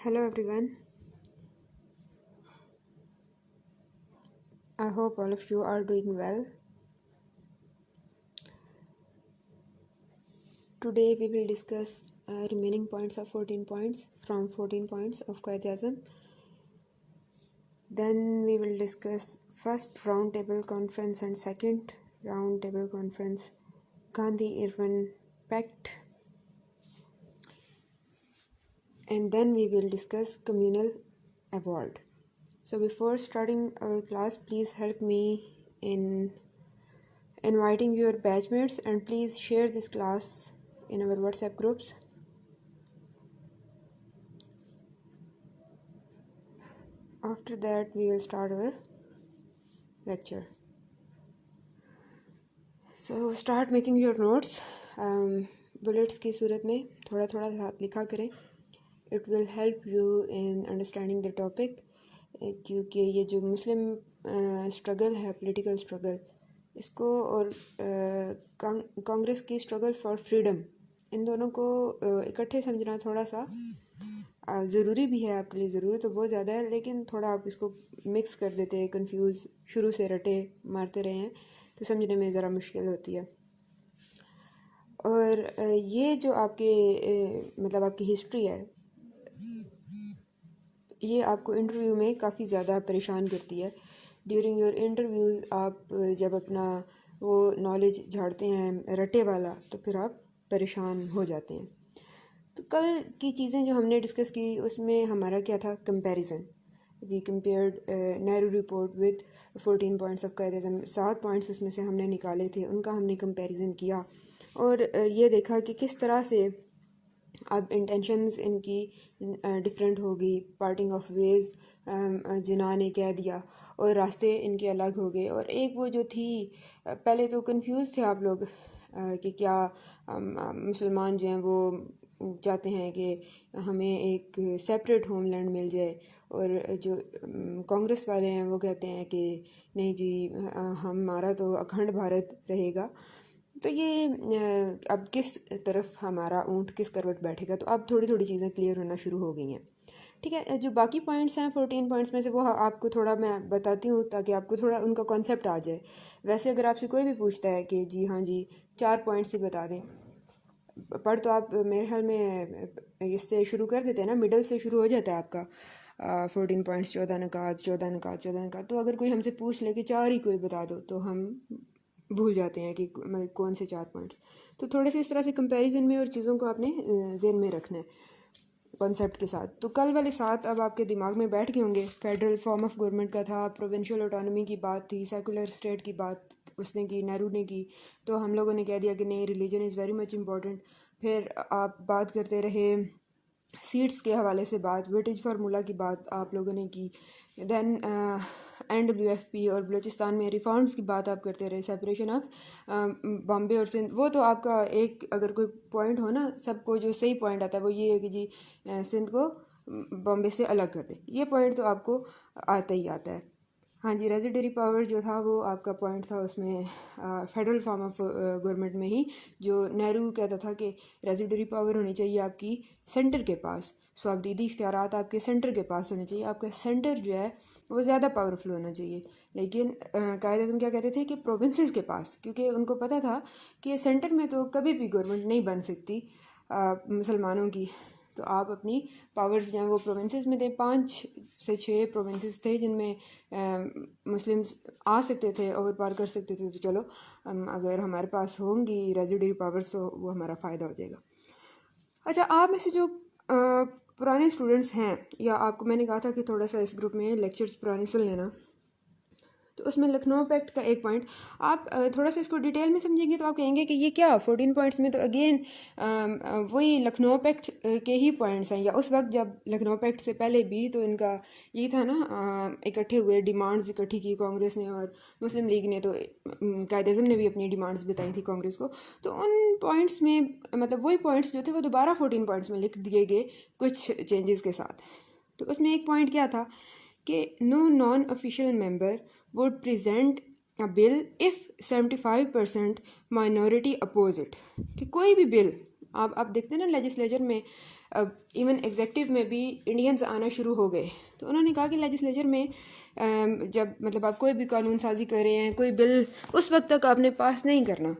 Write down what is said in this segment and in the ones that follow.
Hello everyone. I hope all of you are doing well. Today we will discuss remaining points of 14 points from 14 points of Quaid-e-Azam. Then we will discuss first roundtable conference and second roundtable conference, Gandhi-Irwin Pact. And then we will discuss communal award. So before starting our class, please help me in inviting your batchmates and please share this class in our WhatsApp groups. After that we will start our lecture. So start making your notes. Bullets की सूरत में थोड़ा थोड़ा साथ लिखा करें. It will help you in understanding the topic, क्योंकि ये जो मुस्लिम स्ट्रगल है, पॉलिटिकल स्ट्रगल, इसको और कांग्रेस की स्ट्रगल फॉर फ्रीडम, इन दोनों को इकट्ठे समझना थोड़ा सा ज़रूरी भी है. आपके लिए ज़रूरी तो बहुत ज़्यादा है, लेकिन थोड़ा आप इसको मिक्स कर देते हैं, कंफ्यूज शुरू से रटे मारते रहे हैं तो समझने में ज़रा मुश्किल होती है. और ये जो आपके मतलब आपकी हिस्ट्री है, ये आपको इंटरव्यू में काफ़ी ज़्यादा परेशान करती है. ड्यूरिंग योर इंटरव्यूज़ आप जब अपना वो नॉलेज झाड़ते हैं रटे वाला, तो फिर आप परेशान हो जाते हैं. तो कल की चीज़ें जो हमने डिस्कस की उसमें हमारा क्या था, comparison. We compared Nehru report with 14 points of Quaid-e-Azam. 7 points उसमें से हमने निकाले थे, उनका हमने कंपैरिजन किया और ये देखा कि किस तरह से अब इंटेंशंस इनकी डिफरेंट होगी. पार्टिंग ऑफ वेज़ जिन्ना ने कह दिया और रास्ते इनके अलग हो गए. और एक वो जो थी, पहले तो कंफ्यूज थे आप लोग कि क्या मुसलमान जो हैं वो चाहते हैं कि हमें एक सेपरेट होमलैंड मिल जाए, और जो कांग्रेस वाले हैं वो कहते हैं कि नहीं जी, हमारा तो अखंड भारत रहेगा. तो ये अब किस तरफ हमारा ऊँट किस करवट बैठेगा, तो अब थोड़ी थोड़ी चीज़ें क्लियर होना शुरू हो गई हैं. ठीक है, जो बाकी पॉइंट्स हैं 14 पॉइंट्स में से, वो आपको थोड़ा मैं बताती हूँ ताकि आपको थोड़ा उनका कॉन्सेप्ट आ जाए. वैसे अगर आपसे कोई भी पूछता है कि जी हाँ जी 4 पॉइंट्स ही बता दें, पर तो आप मेरे ख्याल में इससे शुरू कर देते हैं ना, मिडल से शुरू हो जाता है आपका 14 पॉइंट्स, 14 नकात 14 नकात 14 नकात. तो अगर कोई हमसे पूछ ले कि 4 ही कोई बता दो, तो हम भूल जाते हैं कि मतलब कौन से 4 पॉइंट्स. तो थोड़े से इस तरह से कंपैरिजन में और चीज़ों को आपने ज़हन में रखना है कॉन्सेप्ट के साथ. तो कल वाले 7 अब आपके दिमाग में बैठ गए होंगे. फेडरल फॉर्म ऑफ गवर्नमेंट का था, प्रोविंशियल ऑटोनॉमी की बात थी, सेकुलर स्टेट की बात उसने की, नेहरू ने की. तो हम लोगों ने कह दिया कि नहीं, religion is very much important. फिर आप बात करते रहे सीट्स के हवाले से, बात वेटेज फार्मूला की बात आप लोगों ने की. दैन NWFP और बलूचिस्तान में रिफॉर्म्स की बात आप करते रहे, सेपरेशन ऑफ बॉम्बे और सिंध. वो तो आपका एक अगर कोई पॉइंट हो ना, सबको जो सही पॉइंट आता है वो ये है कि जी सिंध को बॉम्बे से अलग कर दे. ये पॉइंट तो आपको आता ही आता है. हाँ जी, रेजिडेंसी पावर जो था वो आपका पॉइंट था उसमें फेडरल फॉर्म ऑफ गवर्नमेंट में ही, जो नेहरू कहता था कि रेजिडेंसी पावर होनी चाहिए आपकी सेंटर के पास. सो आप दीदी इख्तियारात आपके सेंटर के पास होने चाहिए. आपका सेंटर जो है वो ज़्यादा पावरफुल होना चाहिए. लेकिन कायद-ए-आज़म क्या कहते थे कि प्रोविंसेस के पास, क्योंकि उनको पता था कि सेंटर में तो कभी भी गवर्नमेंट नहीं बन सकती मुसलमानों की. तो आप अपनी पावर्स जो हैं वो प्रोविंसेस में दें. 5 से 6 प्रोविंसेस थे जिनमें मुस्लिम्स आ सकते थे, ओवर पार कर सकते थे. तो चलो अगर हमारे पास होंगी रेजिडेंसी पावर्स तो वो हमारा फ़ायदा हो जाएगा. अच्छा, आप में से जो पुराने स्टूडेंट्स हैं, या आपको मैंने कहा था कि थोड़ा सा इस ग्रुप में लेक्चर्स पुराने सुन लेना, तो उसमें लखनऊ पैक्ट का एक पॉइंट आप थोड़ा सा इसको डिटेल में समझेंगे तो आप कहेंगे कि ये क्या 14 पॉइंट्स में तो अगेन वही लखनऊ पैक्ट के ही पॉइंट्स हैं. या उस वक्त जब लखनऊ पैक्ट से पहले भी तो इनका ये था ना, इकट्ठे हुए डिमांड्स इकट्ठी की कांग्रेस ने और मुस्लिम लीग ने. तो कायद-ए-आज़म ने भी अपनी डिमांड्स बताई थी कांग्रेस को. तो उन पॉइंट्स में मतलब वही पॉइंट्स जो थे वो दोबारा 14 पॉइंट्स में लिख दिए गए कुछ चेंजेस के साथ. तो उसमें एक पॉइंट क्या था कि no non official member would present a bill if 75% minority oppose it. कि कोई भी बिल आप देखते हैं ना लेजिस्लेचर में, इवन एग्जेक्टिव में भी इंडियंस आना शुरू हो गए। तो उन्होंने कहा कि लेजिस्लेचर में जब मतलब आप कोई भी कानून साजी कर रहे हैं, कोई बिल, उस वक्त तक आपने पास नहीं करना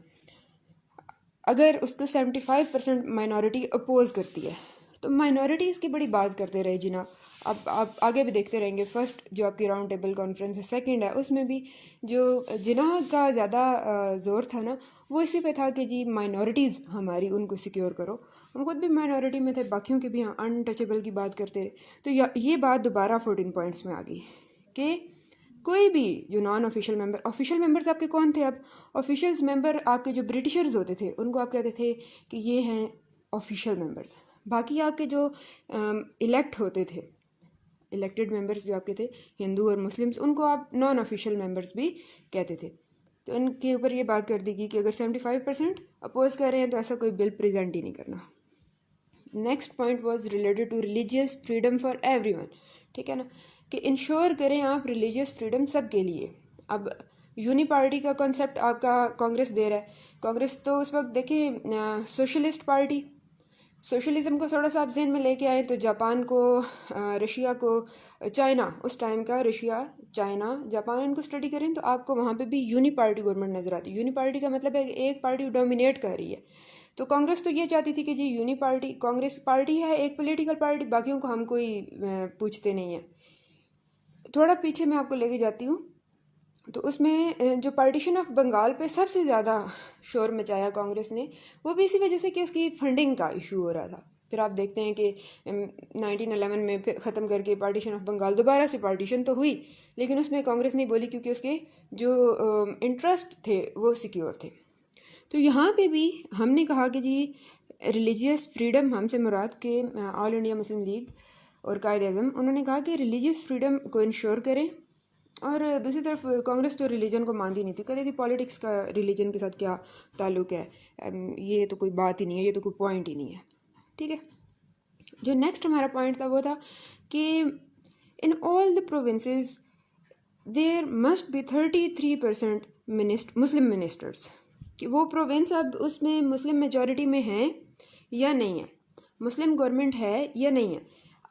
अगर उसको 75% माइनॉरिटी अपोज करती है। तो माइनॉरिटीज़ की बड़ी बात करते रहे जिना। अब आप आगे भी देखते रहेंगे, फर्स्ट जो आपकी राउंड टेबल कॉन्फ्रेंस है, सेकंड है, उसमें भी जो जिना का ज़्यादा ज़ोर था ना, वो इसी पे था कि जी माइनॉरिटीज़ हमारी, उनको सिक्योर करो। हम खुद भी माइनॉरिटी में थे, बाकियों के भी हाँ अनटचेबल की बात करते रहे। तो ये बात दोबारा 14 पॉइंट्स में आ गई कि कोई भी जो non official member, official members आपके कौन थे? अब ऑफिशियल्स मेंबर आपके जो ब्रिटिशर्स होते थे उनको आप कहते थे कि ये हैं ऑफिशियल मेंबर्स। बाकी आपके जो इलेक्ट होते थे, इलेक्टेड मेंबर्स जो आपके थे, हिंदू और मुस्लिम्स, उनको आप नॉन ऑफिशियल मेंबर्स भी कहते थे। तो इनके ऊपर ये बात कर दी गई कि अगर 75% अपोज कर रहे हैं तो ऐसा कोई बिल प्रेजेंट ही नहीं करना। Next point was related to religious freedom for everyone. ठीक है ना, कि इंश्योर करें आप रिलीजियस फ्रीडम सब के लिए। अब यूनी पार्टी का कॉन्सेप्ट आपका कांग्रेस दे रहा है। कांग्रेस तो उस वक्त देखें सोशलिस्ट पार्टी, सोशलिज्म को थोड़ा सा आप जहन में लेके आए तो जापान को, रशिया को, चाइना, उस टाइम का रशिया, चाइना, जापान, इनको स्टडी करें तो आपको वहाँ पे भी यूनी पार्टी गवर्नमेंट नज़र आती है। यूनी पार्टी का मतलब है एक पार्टी डोमिनेट कर रही है। तो कांग्रेस तो ये चाहती थी कि जी यूनी पार्टी, कांग्रेस पार्टी है एक पॉलिटिकल पार्टी, बाकियों को हम कोई पूछते नहीं है। थोड़ा पीछे मैं आपको लेके जाती हूँ। तो उसमें जो पार्टीशन ऑफ बंगाल पे सबसे ज़्यादा शोर मचाया कांग्रेस ने, वो भी इसी वजह से कि उसकी फंडिंग का इशू हो रहा था। फिर आप देखते हैं कि 1911 में फिर ख़त्म करके पार्टीशन ऑफ बंगाल, दोबारा से पार्टीशन तो हुई, लेकिन उसमें कांग्रेस नहीं बोली क्योंकि उसके जो इंटरेस्ट थे वो सिक्योर थे। तो यहाँ पे भी हमने कहा कि जी रिलीजियस फ्रीडम, हमसे मुराद के ऑल इंडिया मुस्लिम लीग और कायद अज़म, उन्होंने कहा कि रिलीजियस फ्रीडम को इंश्योर करें। और दूसरी तरफ कांग्रेस तो रिलीजन को मानती नहीं थी, कहती थी पॉलिटिक्स का रिलीजन के साथ क्या ताल्लुक़ है, ये तो कोई बात ही नहीं है, ये तो कोई पॉइंट ही नहीं है। ठीक है, जो नेक्स्ट हमारा पॉइंट था वो था कि in all the provinces there must be 33% Muslim ministers. कि वो प्रोविंस अब उसमें मुस्लिम मेजॉरिटी में है या नहीं है, मुस्लिम गवर्नमेंट है या नहीं है,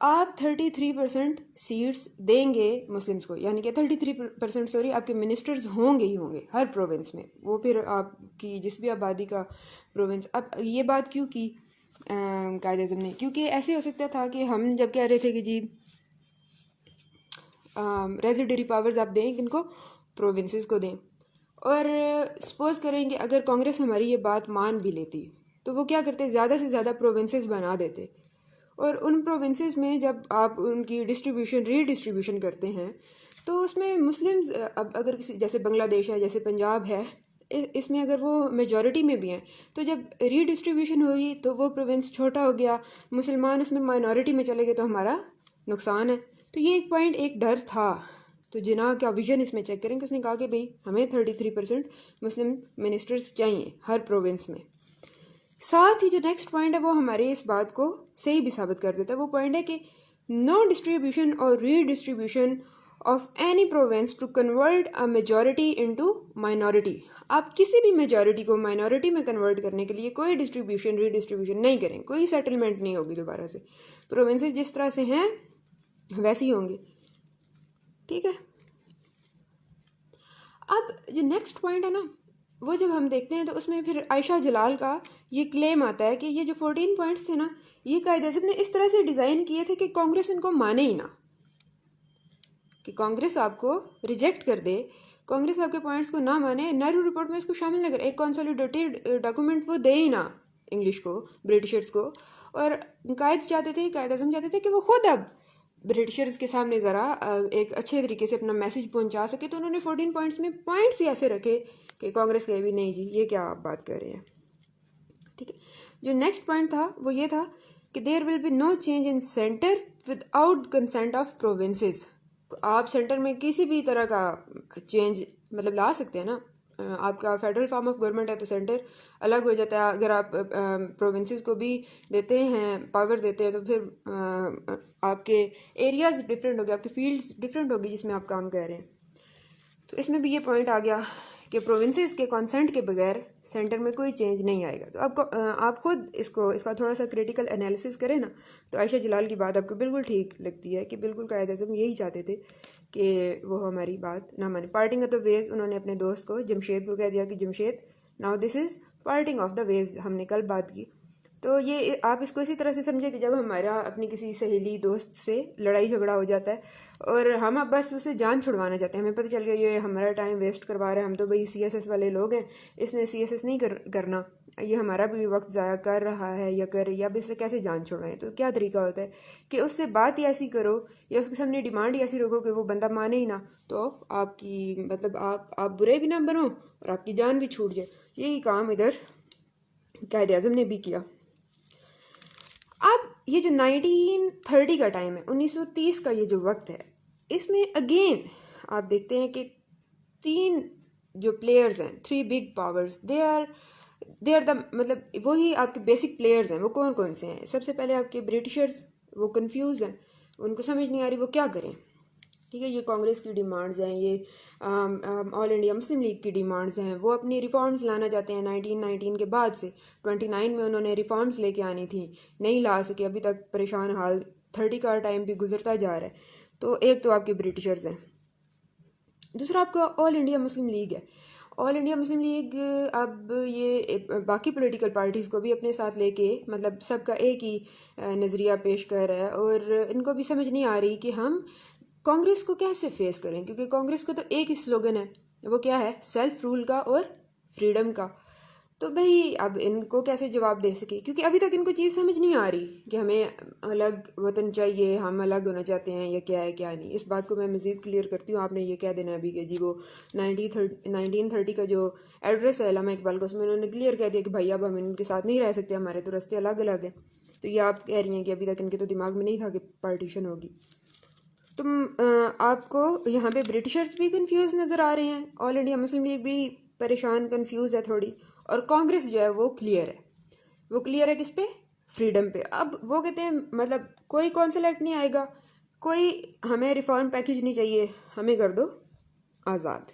आप 33% सीट्स देंगे मुस्लिम्स को, यानी कि 33% सॉरी आपके मिनिस्टर्स होंगे ही होंगे हर प्रोविंस में। वो फिर आपकी जिस भी आबादी का प्रोविंस। अब ये बात क्यों की कायद अज़म ने? क्योंकि ऐसे हो सकता था कि हम जब कह रहे थे कि जी रेजिडेंटरी पावर्स आप दें किनको, प्रोविंसेस को दें, और सपोज करें कि अगर कांग्रेस हमारी ये बात मान भी लेती तो वो क्या करते, ज़्यादा से ज़्यादा प्रोविंसेस बना देते, और उन प्रोविंसेस में जब आप उनकी डिस्ट्रीब्यूशन रीडिस्ट्रीब्यूशन करते हैं तो उसमें मुस्लिम्स, अब अगर किसी जैसे बांग्लादेश है, जैसे पंजाब है, इसमें अगर वो मेजॉरिटी में भी हैं तो जब रीडिस्ट्रीब्यूशन हुई तो वो प्रोविंस छोटा हो गया, मुसलमान उसमें माइनॉरिटी में चले गए तो हमारा नुकसान है। तो ये एक पॉइंट, एक डर था। तो जिना का विजन इसमें चेक करें कि उसने कहा कि भाई हमें 33% मुस्लिम मिनिस्टर्स चाहिए हर प्रोविंस में। साथ ही जो नेक्स्ट पॉइंट है वो हमारी इस बात को सही भी साबित कर देता है। वो पॉइंट है कि नो डिस्ट्रीब्यूशन और redistribution of any province to convert a majority into minority. आप किसी भी मेजॉरिटी को माइनॉरिटी में कन्वर्ट करने के लिए कोई डिस्ट्रीब्यूशन रीडिस्ट्रीब्यूशन नहीं करें, कोई सेटलमेंट नहीं होगी दोबारा से। प्रोविंसेस जिस तरह से हैं वैसे ही होंगे। ठीक है, अब जो नेक्स्ट पॉइंट है ना, वो जब हम देखते हैं तो उसमें फिर आयशा जलाल का ये क्लेम आता है कि ये जो 14 पॉइंट्स थे ना, ये कायद अज़म ने इस तरह से डिज़ाइन किए थे कि कांग्रेस इनको माने ही ना, कि कांग्रेस आपको रिजेक्ट कर दे, कांग्रेस आपके पॉइंट्स को ना माने, नेहरू रिपोर्ट में इसको शामिल न करे, एक कंसोलिडेटेड डॉक्यूमेंट वो दे ही ना इंग्लिश को, ब्रिटिशर्स को। और कायद अज़म चाहते थे कि वो खुद अब ब्रिटिशर्स के सामने ज़रा एक अच्छे तरीके से अपना मैसेज पहुंचा सके। तो उन्होंने 14 पॉइंट्स में पॉइंट्स ही ऐसे रखे कि कांग्रेस कहे भी नहीं जी ये क्या आप बात कर रहे हैं। ठीक है, जो नेक्स्ट पॉइंट था वो ये था कि there will be no change in centre without consent of provinces. आप सेंटर में किसी भी तरह का चेंज मतलब ला सकते हैं ना, आपका फेडरल फॉर्म ऑफ गवर्नमेंट है तो सेंटर अलग हो जाता है। अगर आप प्रोविंसेस को भी देते हैं, पावर देते हैं, तो फिर आपके एरियाज डिफरेंट हो गए, आपके फील्ड्स डिफरेंट होगी जिसमें आप काम कर रहे हैं। तो इसमें भी ये पॉइंट आ गया कि प्रोविंसेस के कंसेंट के बगैर सेंटर में कोई चेंज नहीं आएगा। तो आपको आप खुद इसका थोड़ा सा क्रिटिकल एनालिसिस करें ना, तो आयशा जलाल की बात आपको बिल्कुल ठीक लगती है कि बिल्कुल कायद आज़म यही चाहते थे कि वो हमारी बात ना माने। पार्टिंग ऑफ द वेज उन्होंने अपने दोस्त को जमशेद को कह दिया कि Jamshed now this is parting of the ways, हमने कल बात की। तो ये आप इसको इसी तरह से समझे कि जब हमारा अपनी किसी सहेली दोस्त से लड़ाई झगड़ा हो जाता है और हम अब बस उसे जान छुड़वाना चाहते हैं, हमें पता चल गया ये हमारा टाइम वेस्ट करवा रहा है, हम तो भाई CSS वाले लोग हैं, इसने CSS नहीं करना, ये हमारा भी वक्त ज़ाया कर रहा है या कर रही है, अब इससे कैसे जान छुड़वाएं। तो क्या तरीका होता है कि उससे बात ही ऐसी करो या उसके सामने डिमांड ही ऐसी रखो कि वो बंदा माने ही ना, तो आपकी मतलब आप बुरे भी ना बनो और आपकी जान भी छूट जाए। यही काम इधर कायद आज़म ने भी किया। अब ये जो 1930 का टाइम है, 1930 का ये जो वक्त है, इसमें अगेन आप देखते हैं कि 3 जो प्लेयर्स हैं, 3 big powers, they are the मतलब वही आपके बेसिक प्लेयर्स हैं। वो कौन कौन से हैं? सबसे पहले आपके ब्रिटिशर्स, वो कंफ्यूज हैं, उनको समझ नहीं आ रही वो क्या करें। ठीक है, ये कांग्रेस की डिमांड्स हैं, ये ऑल इंडिया मुस्लिम लीग की डिमांड्स हैं, वो अपनी रिफॉर्म्स लाना चाहते हैं 1919 के बाद से। 29 में उन्होंने रिफॉर्म्स लेके आनी थी, नहीं ला सके, अभी तक परेशान हाल, 30 का टाइम भी गुजरता जा रहा है। तो एक तो आपके ब्रिटिशर्स हैं, दूसरा आपका ऑल इंडिया मुस्लिम लीग है। ऑल इंडिया मुस्लिम लीग अब ये बाकी पॉलिटिकल पार्टीज़ को भी अपने साथ लेके मतलब सबका एक ही नज़रिया पेश कर रहा है और इनको भी समझ नहीं आ रही कि हम कांग्रेस को कैसे फेस करें, क्योंकि कांग्रेस का तो एक ही स्लोगन है, वो क्या है? सेल्फ रूल का और फ्रीडम का। तो भाई अब इनको कैसे जवाब दे सके, क्योंकि अभी तक इनको चीज़ समझ नहीं आ रही कि हमें अलग वतन चाहिए, हम अलग होना चाहते हैं या क्या है क्या नहीं। इस बात को मैं मज़ीद क्लियर करती हूँ। आपने ये कह देना अभी कि जी वो 1930 का जो एड्रेस है अल्लामा इकबाल का, उसमें उन्होंने क्लियर कह दिया कि भाई अब हम इनके साथ नहीं रह सकते, हमारे तो रास्ते अलग अलग हैं। तो ये आप कह रही हैं कि अभी तक इनके तो दिमाग में नहीं था कि पार्टीशन होगी। आपको यहाँ पे ब्रिटिशर्स भी कंफ्यूज नज़र आ रहे हैं, ऑल इंडिया मुस्लिम लीग भी परेशान कंफ्यूज है थोड़ी, और कांग्रेस जो है वो क्लियर है। वो क्लियर है किस पे? फ्रीडम पे। अब वो कहते हैं मतलब कोई कॉन्सुलेट नहीं आएगा, कोई हमें रिफॉर्म पैकेज नहीं चाहिए, हमें कर दो आज़ाद।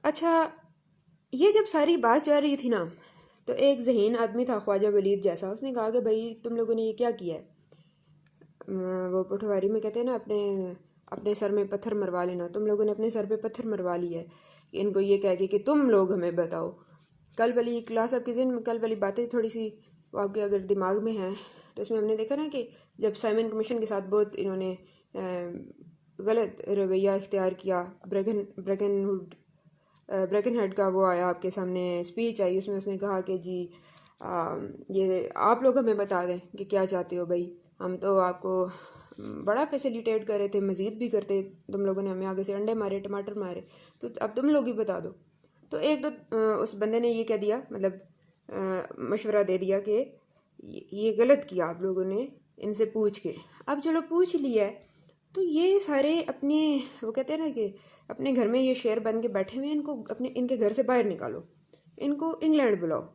अच्छा, ये जब सारी बात चल रही थी ना, तो एक ज़हीन आदमी था ख्वाजा वलीद जैसा, उसने कहा कि भाई तुम लोगों ने ये क्या किया है। वो पटवारी में कहते हैं ना, अपने अपने सर में पत्थर मरवा लेना, तुम लोगों ने अपने सर पे पत्थर मरवा लिया है इनको ये कह के कि तुम लोग हमें बताओ। कल वाली क्लास आपके ज़हन में, कल वाली बातें थोड़ी सी आपके अगर दिमाग में हैं तो इसमें हमने देखा ना कि जब साइमन कमीशन के साथ बहुत इन्होंने गलत रवैया इख्तियार किया, ब्रेकन हेड का वो आया आपके सामने, स्पीच आई, उसमें उसने कहा कि जी ये आप लोग हमें बता दें कि क्या चाहते हो भाई, हम तो आपको बड़ा फैसिलिटेट कर रहे थे, मज़ीद भी करते, तुम लोगों ने हमें आगे से अंडे मारे, टमाटर मारे, तो अब तुम लोग ही बता दो। तो एक तो उस बंदे ने ये कह दिया, मतलब मशवरा दे दिया कि ये गलत किया आप लोगों ने इनसे पूछ के। अब चलो पूछ लिया है, तो ये सारे अपने वो कहते हैं ना कि अपने घर में ये शेर बन के बैठे हुए हैं, इनके घर से बाहर निकालो, इनको इंग्लैंड बुलाओ,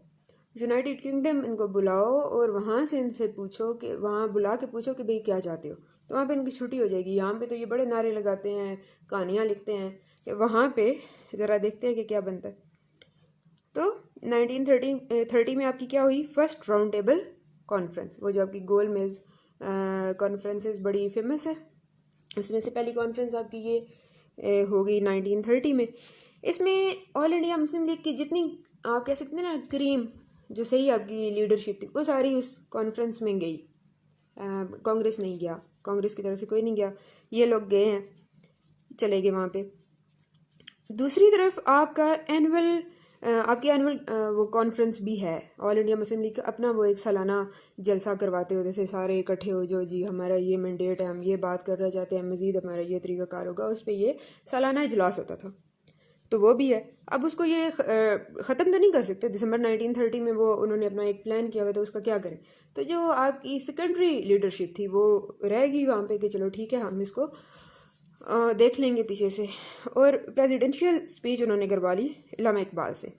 यूनाइटेड किंगडम इनको बुलाओ और वहाँ से इनसे पूछो कि वहाँ बुला के पूछो कि भाई क्या चाहते हो, तो वहाँ पे इनकी छुट्टी हो जाएगी। यहाँ पे तो ये बड़े नारे लगाते हैं, कहानियाँ लिखते हैं, कि वहाँ पे ज़रा देखते हैं कि क्या बनता है। तो 1930 में आपकी क्या हुई? फर्स्ट राउंड टेबल कॉन्फ्रेंस, वो जो आपकी गोल मेज़ कॉन्फ्रेंसेस बड़ी फेमस है, उसमें से पहली कॉन्फ्रेंस आपकी ये हो गई 1930 में। इसमें ऑल इंडिया मुस्लिम लीग की जितनी आप कह सकते हैं ना क्रीम जो सही आपकी लीडरशिप थी, वो सारी उस कॉन्फ्रेंस में गई। कांग्रेस नहीं गया, कांग्रेस की तरफ से कोई नहीं गया, ये लोग गए हैं, चले गए वहाँ पे। दूसरी तरफ आपकी एनुअल वो कॉन्फ्रेंस भी है, ऑल इंडिया मुस्लिम लीग का अपना वो एक सालाना जलसा करवाते होते थे, सारे इकट्ठे हो जो जी हमारा ये मैंडेट है, हम ये बात करना चाहते हैं, मज़ीद हमारा ये तरीक़ाकार होगा, उस पर ये सालाना इजलास होता था। तो वो भी है। अब उसको ये ख़त्म तो नहीं कर सकते, दिसंबर 1930 में वो उन्होंने अपना एक प्लान किया हुआ था, उसका क्या करें। तो जो आपकी सेकेंडरी लीडरशिप थी वो रहेगी वहाँ पे कि चलो ठीक है हम इसको देख लेंगे पीछे से। और प्रेसिडेंशियल स्पीच उन्होंने करवा ली अल्लामा इकबाल से।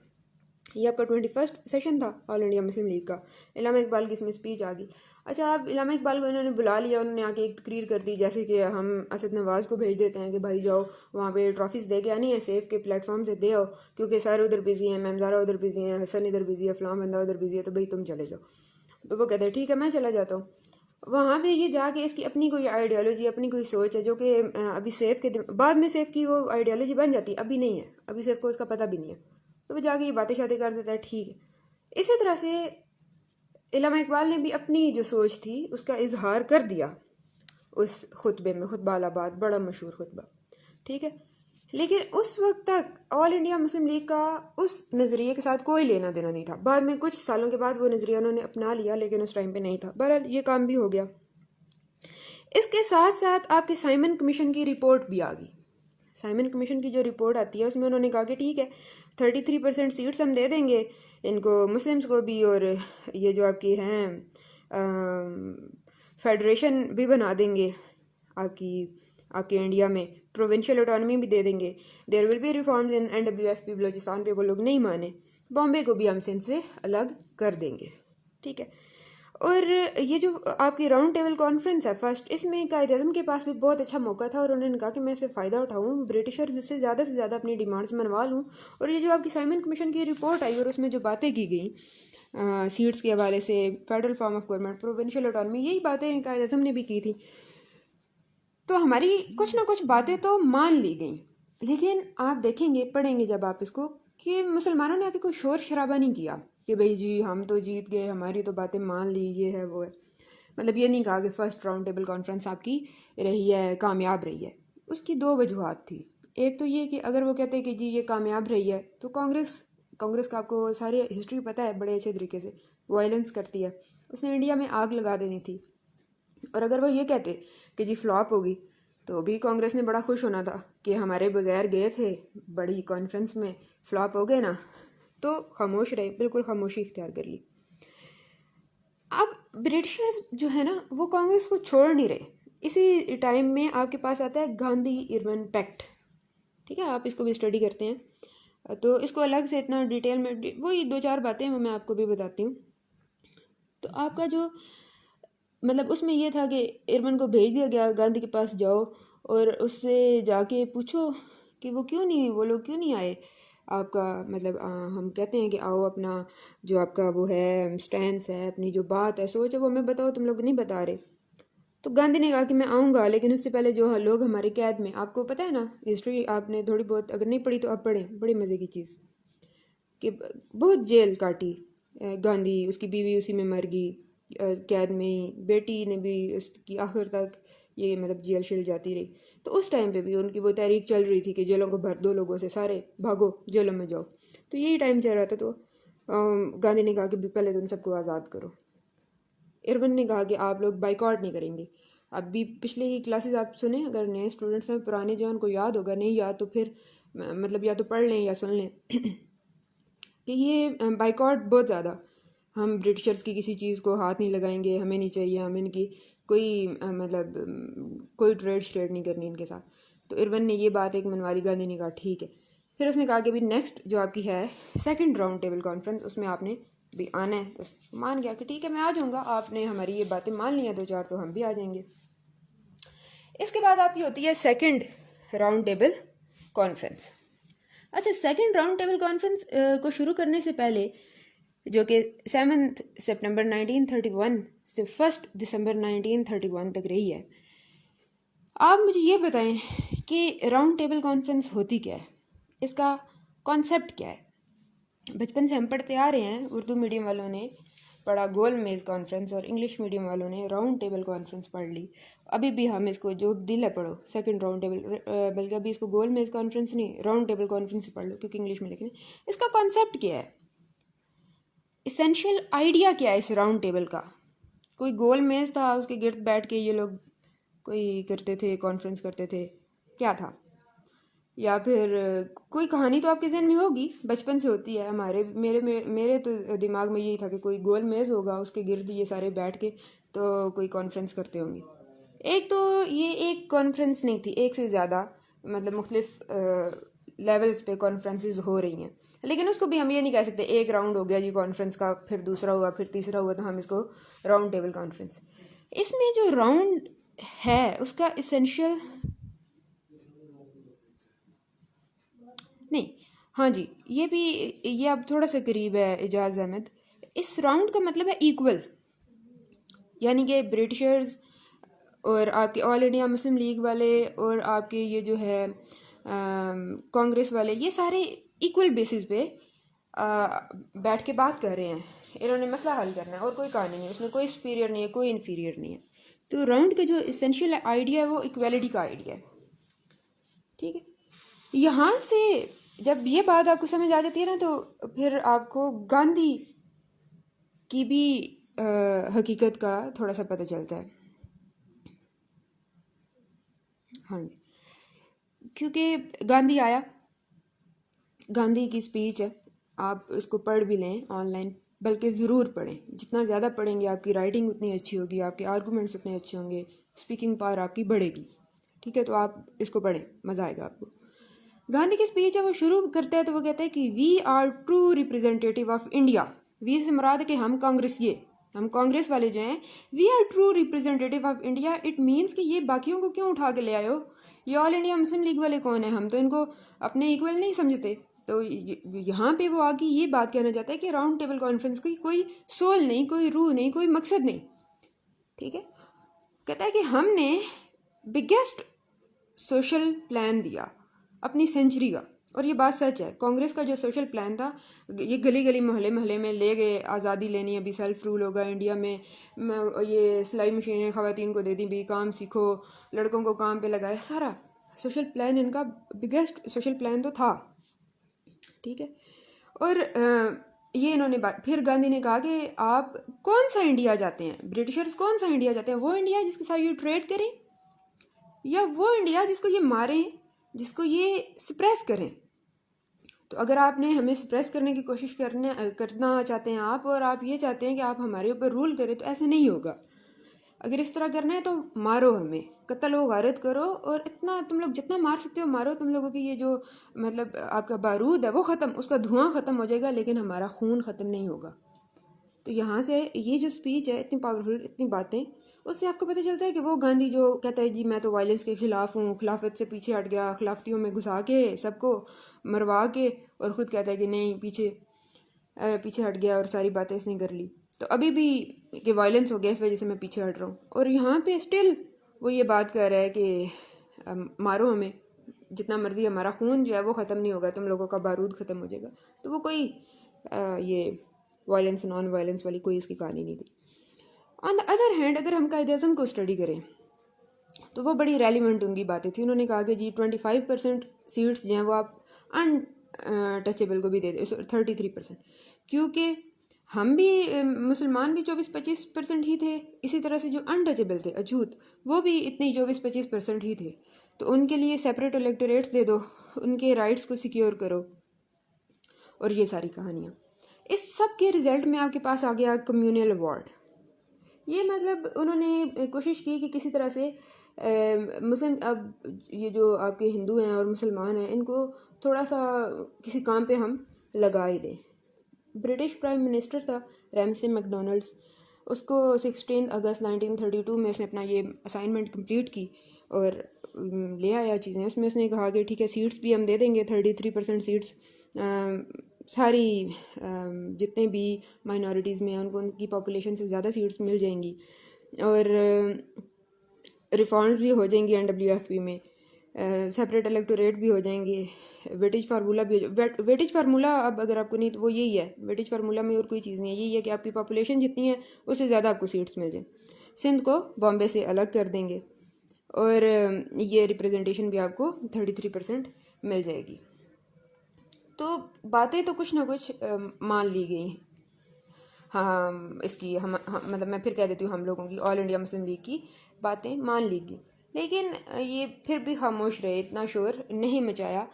ये आपका 21st सेशन था ऑल इंडिया मुस्लिम लीग का। इलामा इकबाल की इसमें स्पीच आ गई। अच्छा, अब इलामा इकबाल को इन्होंने बुला लिया, उन्होंने आके एक तकरीर कर दी, जैसे कि हम असद नवाज़ को भेज देते हैं कि भाई जाओ वहाँ पे ट्रॉफीज़ दे के आनी है, सेफ के प्लेटफॉर्म से दे आओ, क्योंकि सर उधर बिजी हैं, मैमजारा उधर बिजी हैं, हसन इधर बिजी है, फलां बंदा उधर बिजी है, तो भाई तुम चले जाओ। तो वो कहते हैं ठीक है मैं चला जाता हूँ। वहाँ पे ये जाके इसकी अपनी कोई आइडियोलॉजी, अपनी कोई सोच है जो कि अभी सेफ के बाद में सेफ की वो आइडियोलॉजी बन जाती है, अभी नहीं है, अभी सेफ को उसका पता भी नहीं है। तो वो जाके ये बातें शातें कर देता है, ठीक है। इसी तरह से इल्लामा इकबाल ने भी अपनी जो सोच थी उसका इजहार कर दिया उस खुतबे में, खुतबा अलाहाबाद, बड़ा मशहूर खुतबा, ठीक है। लेकिन उस वक्त तक ऑल इंडिया मुस्लिम लीग का उस नज़रिए के साथ कोई लेना देना नहीं था। बाद में कुछ सालों के बाद वो नज़रिया उन्होंने अपना लिया, लेकिन उस टाइम पे नहीं था। बहरहाल ये काम भी हो गया। इसके साथ साथ आपके साइमन कमीशन की रिपोर्ट भी आ गई। साइमन कमीशन की जो रिपोर्ट आती है उसमें उन्होंने कहा कि ठीक है 33% सीट्स हम दे देंगे इनको, मुस्लिम्स को भी, और ये जो आपकी हैं फेडरेशन भी बना देंगे आपकी, आपके इंडिया में प्रोविंशियल ऑटोनॉमी भी दे देंगे। There will be reforms in NWFP Balochistan पे वो लोग नहीं माने, बॉम्बे को भी हम इनसे अलग कर देंगे, ठीक है। और ये जो आपकी राउंड टेबल कॉन्फ्रेंस है फर्स्ट, इसमें कायद अज़म के पास भी बहुत अच्छा मौका था और उन्होंने कहा कि मैं इससे फ़ायदा उठाऊँ, ब्रिटिशर्स से ज़्यादा अपनी डिमांड्स मनवा लूँ। और ये जो आपकी साइमन कमीशन की रिपोर्ट आई और उसमें जो बातें की गई सीट्स के हवाले से, federal form of government, provincial autonomy, यही बातें कायद अज़म ने भी की थी। तो हमारी कुछ ना कुछ बातें तो मान ली गई, लेकिन आप देखेंगे, पढ़ेंगे जब आप इसको, कि मुसलमानों ने आके कोई शोर शराबा नहीं किया कि भाई जी हम तो जीत गए, हमारी तो बातें मान ली, ये है वो है। मतलब ये नहीं कहा कि फ़र्स्ट राउंड टेबल कॉन्फ्रेंस आपकी रही है, कामयाब रही है। उसकी दो वजूहत थी। एक तो ये कि अगर वो कहते हैं कि जी ये कामयाब रही है, तो कांग्रेस का आपको सारी हिस्ट्री पता है बड़े अच्छे तरीके से, वायलेंस करती है, उसने इंडिया में आग लगा देनी थी। और अगर वो ये कहते कि जी फ्लॉप होगी, तो भी कांग्रेस ने बड़ा खुश होना था कि हमारे बगैर गए थे बड़ी कॉन्फ्रेंस में, फ्लॉप हो गए ना, तो खामोश रहे, बिल्कुल खामोशी इख्तियार कर ली। अब ब्रिटिशर्स जो है ना वो कांग्रेस को छोड़ नहीं रहे। इसी टाइम में आपके पास आता है गांधी इरविन पैक्ट, ठीक है, आप इसको भी स्टडी करते हैं तो इसको अलग से इतना डिटेल में, वही दो चार बातें मैं आपको भी बताती हूँ। तो आपका जो मतलब उसमें ये था कि इरविन को भेज दिया गया गांधी के पास, जाओ और उससे जाके पूछो कि वो लोग क्यों नहीं आए आपका, मतलब हम कहते हैं कि आओ अपना जो आपका वो है स्टैंड है, अपनी जो बात है, सोच है, वो हमें बताओ, तुम लोग नहीं बता रहे। तो गांधी ने कहा कि मैं आऊँगा, लेकिन उससे पहले जो लोग हमारे कैद में, आपको पता है ना हिस्ट्री, आपने थोड़ी बहुत अगर नहीं पढ़ी तो आप पढ़ें, बड़ी मज़े की चीज़, कि बहुत जेल काटी गांधी, उसकी बीवी उसी में मर गई कैद में ही, बेटी ने भी उसकी आखिर तक ये मतलब जेल शेल जाती रही। तो उस टाइम पे भी उनकी वो तहरीक चल रही थी कि जेलों को भर दो लोगों से, सारे भागो जेलों में जाओ। तो यही टाइम चल रहा था। तो गांधी ने कहा कि पहले तो उन सबको आज़ाद करो। इरविन ने कहा कि आप लोग बाइकआउट नहीं करेंगे। अब भी पिछले ही क्लासेस आप सुने, अगर नए स्टूडेंट्स हैं, पुराने जो उनको याद होगा, नहीं याद तो फिर मतलब या तो पढ़ लें या सुन लें कि ये बाइकआउट बहुत ज़्यादा, हम ब्रिटिशर्स की किसी चीज़ को हाथ नहीं लगाएंगे, हमें नहीं चाहिए, हमें इनकी कोई मतलब कोई ट्रेड श्रेड नहीं करनी इनके साथ। तो इरविन ने ये बात एक मनवा ली, गांधी ने कहा ठीक है। फिर उसने कहा कि अभी नेक्स्ट जो आपकी है सेकंड राउंड टेबल कॉन्फ्रेंस, उसमें आपने भी आना है। तो मान गया कि ठीक है मैं आ जाऊँगा, आपने हमारी ये बातें मान ली हैं दो चार, तो हम भी आ जाएंगे। इसके बाद आपकी होती है सेकंड राउंड टेबल कॉन्फ्रेंस। अच्छा, सेकंड राउंड टेबल कॉन्फ्रेंस को शुरू करने से पहले, जो कि 7 सितंबर 1931 से 1 दिसंबर 1931 तक रही है, आप मुझे ये बताएं कि राउंड टेबल कॉन्फ्रेंस होती क्या है, इसका कॉन्सेप्ट क्या है। बचपन से हम पढ़ते आ रहे हैं, उर्दू मीडियम वालों ने पढ़ा गोल मेज़ कॉन्फ्रेंस और इंग्लिश मीडियम वालों ने राउंड टेबल कॉन्फ्रेंस पढ़ ली। अभी भी हम इसको जो दिल है पढ़ो सेकंड राउंड टेबल, बल्कि अभी इसको गोल मेज़ कॉन्फ्रेंस नहीं, राउंड टेबल कॉन्फ्रेंस ही पढ़ लो, क्योंकि इंग्लिश में लिखने। इसका कॉन्सेप्ट क्या है, इसेंशियल आइडिया क्या है इस राउंड टेबल का। कोई गोल मेज़ था, उसके गिर्द बैठ के ये लोग कोई करते थे, कॉन्फ्रेंस करते थे, क्या था। या फिर कोई कहानी तो आपके जहन में होगी, बचपन से होती है, मेरे तो दिमाग में यही था कि कोई गोल मेज़ होगा, उसके गिर्द ये सारे बैठ के तो कोई कॉन्फ्रेंस करते होंगे। एक तो ये एक कॉन्फ्रेंस नहीं थी, एक से ज़्यादा मतलब मुख्तलिफ लेवल्स पे कॉन्फ्रेंसेस हो रही हैं, लेकिन उसको भी हम ये नहीं कह सकते एक राउंड हो गया जी कॉन्फ्रेंस का, फिर दूसरा हुआ, फिर तीसरा हुआ, तो हम इसको राउंड टेबल कॉन्फ्रेंस। इसमें जो राउंड है उसका इसेंशियल नहीं, हाँ जी, ये अब थोड़ा सा करीब है एजाज अहमद। इस राउंड का मतलब है इक्वल, यानी कि ब्रिटिशर्स और आपके ऑल इंडिया मुस्लिम लीग वाले और आपके ये जो है कांग्रेस वाले, ये सारे इक्वल बेसिस पे बैठ के बात कर रहे हैं। इन्होंने मसला हल करना है और कोई कहानी नहीं है, उसमें कोई सुपीरियर नहीं है, कोई इन्फीरियर नहीं है। तो राउंड का जो इसेंशियल आइडिया है वो इक्वलिटी का आइडिया है, ठीक है। यहाँ से जब ये बात आपको समझ आ जाती है ना, तो फिर आपको गांधी की भी हकीकत का थोड़ा सा पता चलता है। हाँ जी, क्योंकि गांधी आया, गांधी की स्पीच है, आप इसको पढ़ भी लें ऑनलाइन, बल्कि ज़रूर पढ़ें। जितना ज़्यादा पढ़ेंगे आपकी राइटिंग उतनी अच्छी होगी, आपके आर्गूमेंट्स उतने अच्छे होंगे, स्पीकिंग पावर आपकी बढ़ेगी, ठीक है। तो आप इसको पढ़ें, मज़ा आएगा आपको। गांधी की स्पीच है, वो शुरू करते हैं तो वो कहते हैं कि we are true representative of India. We से मुराद है कि हम हम कांग्रेस वाले जो हैं, we are true representative of India. It means कि ये बाकियों को क्यों उठा के ले आए हो, ये ऑल इंडिया मुस्लिम लीग वाले कौन है, हम तो इनको अपने इक्वल नहीं समझते। तो यहाँ पे वो आगे ये बात कहना चाहता है कि राउंड टेबल कॉन्फ्रेंस की कोई सोल नहीं, कोई रूह नहीं, कोई मकसद नहीं, ठीक है। कहता है कि हमने बिगेस्ट सोशल प्लान दिया अपनी सेंचुरी का, और ये बात सच है। कांग्रेस का जो सोशल प्लान था, ये गली गली मोहल्ले मोहल्ले में ले गए, आज़ादी लेनी, अभी सेल्फ रूल होगा इंडिया में, ये सिलाई मशीनें ख़वातीन को दे दी, भी काम सीखो, लड़कों को काम पे लगाया, सारा सोशल प्लान इनका बिगेस्ट सोशल प्लान तो था, ठीक है। और ये इन्होंने बात, फिर गांधी ने कहा कि आप कौन सा इंडिया चाहते हैं, ब्रिटिशर्स कौन सा इंडिया चाहते हैं, वो इंडिया जिसके साथ ये ट्रेड करें, या वो इंडिया जिसको ये मारें, जिसको ये सप्रेस करें। तो अगर आपने हमें सप्रेस करने की कोशिश करना चाहते हैं आप, और आप ये चाहते हैं कि आप हमारे ऊपर रूल करें, तो ऐसे नहीं होगा। अगर इस तरह करना है तो मारो, हमें कत्ल व गारत करो, और इतना तुम लोग जितना मार सकते हो मारो। तुम लोगों की ये जो मतलब आपका बारूद है वो ख़त्म, उसका धुआं ख़त्म हो जाएगा, लेकिन हमारा खून ख़त्म नहीं होगा। तो यहाँ से ये जो स्पीच है इतनी पावरफुल, इतनी बातें, उससे आपको पता चलता है कि वो गांधी जो कहता है जी मैं तो वायलेंस के ख़िलाफ़ हूँ, खिलाफत से पीछे हट गया, खिलाफतियों में घुसा के सबको मरवा के, और ख़ुद कहता है कि नहीं पीछे हट गया और सारी बातें इसने कर ली। तो अभी भी कि वायलेंस हो गया, इस वजह से मैं पीछे हट रहा हूँ, और यहाँ पे स्टिल वो ये बात कर रहा है कि मारो हमें जितना मर्जी, हमारा खून जो है वो ख़त्म नहीं होगा, तुम लोगों का बारूद ख़त्म हो जाएगा। तो वो कोई ये वायलेंस नॉन वायलेंस वाली कोई इसकी कहानी नहीं थी। ऑन द अदर हैंड अगर हम कायद-ए-आज़म को स्टडी करें तो वो बड़ी रेलिवेंट उनकी बातें थी। उन्होंने कहा कि जी 25% सीट्स जो हैं वो आप अनटचेबल को भी दे दें, 33%, क्योंकि हम भी मुसलमान भी 24-25% ही थे, इसी तरह से जो अनटचेबल थे अछूत, वो भी इतने 24-25% ही थे। तो उनके लिए सेपरेट इलेक्टोरेट्स दे दो, उनके राइट्स को सिक्योर करो, और ये सारी कहानियाँ। इस सब के रिज़ल्ट में आपके पास आ गया कम्युनल अवार्ड। ये मतलब उन्होंने कोशिश की कि किसी तरह से मुस्लिम, अब ये जो आपके हिंदू हैं और मुसलमान हैं, इनको थोड़ा सा किसी काम पे हम लगा ही दें। ब्रिटिश प्राइम मिनिस्टर था रैमसे मैकडोनल्ड्स, उसको 16 अगस्त 1932 में उसने अपना ये असाइनमेंट कंप्लीट की और ले आया चीज़ें। उसमें उसने कहा कि ठीक है सीट्स भी हम दे देंगे, 33% सीट्स सारी जितने भी माइनॉरिटीज़ में हैं उनको उनकी पॉपुलेशन से ज़्यादा सीट्स मिल जाएंगी, और रिफॉर्म भी हो जाएंगी NWFP में, सेपरेट इलेक्टोरेट भी हो जाएंगे, वेटेज फार्मूला भी वेटेज फार्मूला अब अगर आपको नहीं तो वो यही है, वेटेज फार्मूला में और कोई चीज़ नहीं है, यही है कि आपकी पॉपुलेशन जितनी है उससे ज़्यादा आपको सीट्स मिल जाए। सिंध को बॉम्बे से अलग कर देंगे, और ये रिप्रेजेंटेशन भी आपको 33% मिल जाएगी। तो बातें तो कुछ ना कुछ मान ली गई। हाँ, इसकी मतलब मैं फिर कह देती हूँ, हम लोगों की ऑल इंडिया मुस्लिम लीग की बातें मान ली गई, लेकिन ये फिर भी खामोश रहे, इतना शोर नहीं मचाया,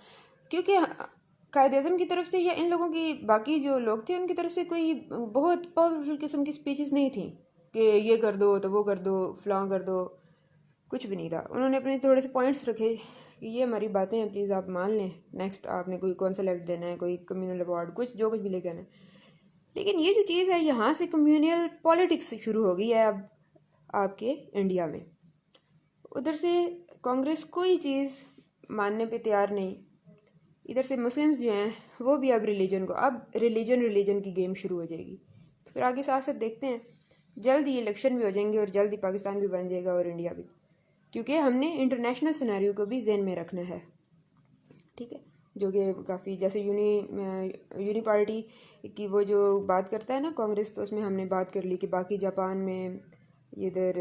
क्योंकि कायद-ए-आज़म की तरफ से या इन लोगों की बाकी जो लोग थे उनकी तरफ से कोई बहुत पावरफुल किस्म की स्पीचेस नहीं थी कि ये कर दो तो वो कर दो, फलां कर दो। कुछ भी नहीं था। उन्होंने अपने थोड़े से पॉइंट्स रखे कि ये हमारी बातें हैं, प्लीज़ आप मान लें, नेक्स्ट आपने कोई कॉन्सलेट देना है, कोई कम्युनल अवार्ड, कुछ जो कुछ भी लेके आना है। लेकिन ये जो चीज़ है, यहाँ से कम्युनल पॉलिटिक्स शुरू हो गई है अब आपके इंडिया में। उधर से कांग्रेस कोई चीज़ मानने पे तैयार नहीं, इधर से मुस्लिम्स जो हैं वो भी अब रिलीजन को, अब रिलीजन की गेम शुरू हो जाएगी। तो फिर आगे साथ साथ देखते हैं, जल्द ही इलेक्शन भी हो जाएंगे और जल्द ही पाकिस्तान भी बन जाएगा और इंडिया भी, क्योंकि हमने इंटरनेशनल सिनेरियो को भी ज़हन में रखना है। ठीक है, जो कि काफ़ी जैसे यूनी पार्टी की वो जो बात करता है ना कांग्रेस, तो उसमें हमने बात कर ली कि बाकी जापान में, इधर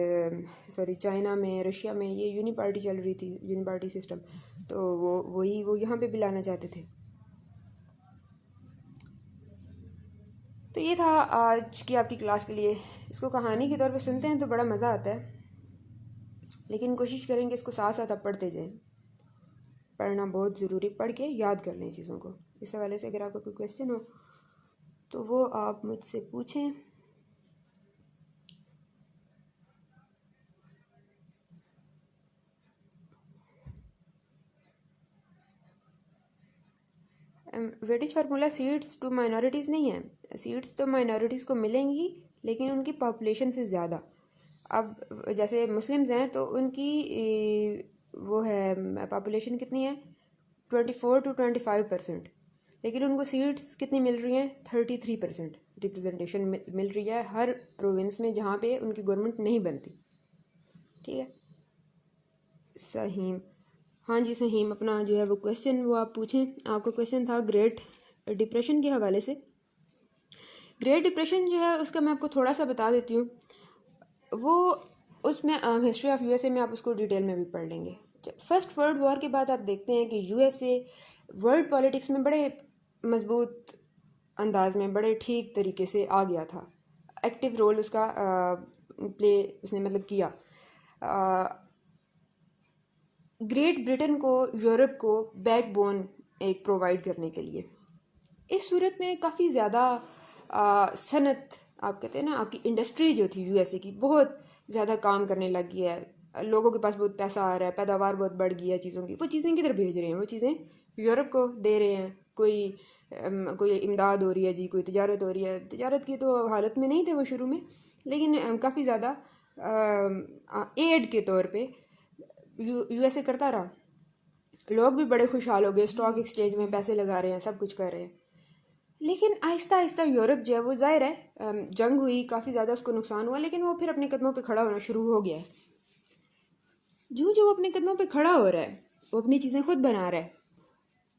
सॉरी चाइना में, रशिया में ये यूनी पार्टी चल रही थी, यूनी पार्टी सिस्टम, तो वो यहाँ पे भी लाना चाहते थे। तो ये था आज की आपकी क्लास के लिए। इसको कहानी के तौर पे सुनते हैं तो बड़ा मज़ा आता है, लेकिन कोशिश करेंगे इसको साथ साथ आप पढ़ते जाएं। पढ़ना बहुत ज़रूरी, पढ़ के याद कर लें चीज़ों को। इस हवाले से अगर आपका कोई क्वेश्चन हो तो वो आप मुझसे पूछें। वेटिज फार्मूला सीट्स टू माइनॉरिटीज़ नहीं है, सीट्स तो माइनॉरिटीज़ को मिलेंगी लेकिन उनकी पॉपुलेशन से ज़्यादा। अब जैसे मुस्लिम्स हैं तो उनकी वो है पॉपुलेशन कितनी है, 24 to 25%, लेकिन उनको सीट्स कितनी मिल रही हैं, 33% रिप्रेजेंटेशन मिल रही है हर प्रोविंस में जहाँ पे उनकी गवर्नमेंट नहीं बनती। ठीक है सहीम, हाँ जी सहीम, अपना जो है वो क्वेश्चन वो आप पूछें। आपका क्वेश्चन था ग्रेट डिप्रेशन के हवाले से। ग्रेट डिप्रेशन जो है उसका मैं आपको थोड़ा सा बता देती हूँ। वो उसमें हिस्ट्री ऑफ यूएसए में आप उसको डिटेल में भी पढ़ लेंगे। फर्स्ट वर्ल्ड वॉर के बाद आप देखते हैं कि यूएसए वर्ल्ड पॉलिटिक्स में बड़े मजबूत अंदाज में, बड़े ठीक तरीके से आ गया था। एक्टिव रोल उसका प्ले उसने मतलब किया ग्रेट ब्रिटेन को, यूरोप को बैकबोन एक प्रोवाइड करने के लिए। इस सूरत में काफ़ी ज़्यादा सनत, आप कहते हैं ना, आपकी इंडस्ट्री जो थी यूएसए की बहुत ज़्यादा काम करने लग गया है, लोगों के पास बहुत पैसा आ रहा है, पैदावार बहुत बढ़ गई है चीज़ों की। वो चीज़ें किधर भेज रहे हैं, वो चीज़ें यूरोप को दे रहे हैं। कोई इमदाद हो रही है जी, कोई तिजारत हो रही है। तिजारत की तो हालत में नहीं थे वो शुरू में, लेकिन काफ़ी ज़्यादा एड के तौर पे यूएसए करता रहा। लोग भी बड़े खुशहाल हो गए, स्टॉक एक्सचेंज में पैसे लगा रहे हैं, सब कुछ कर रहे हैं। लेकिन आहिस्ता आहिस्ता यूरोप जो है वो, ज़ाहिर है जंग हुई, काफ़ी ज़्यादा उसको नुकसान हुआ, लेकिन वो फिर अपने कदमों पे खड़ा होना शुरू हो गया है। जो जो अपने कदमों पे खड़ा हो रहा है, वो अपनी चीज़ें खुद बना रहा है।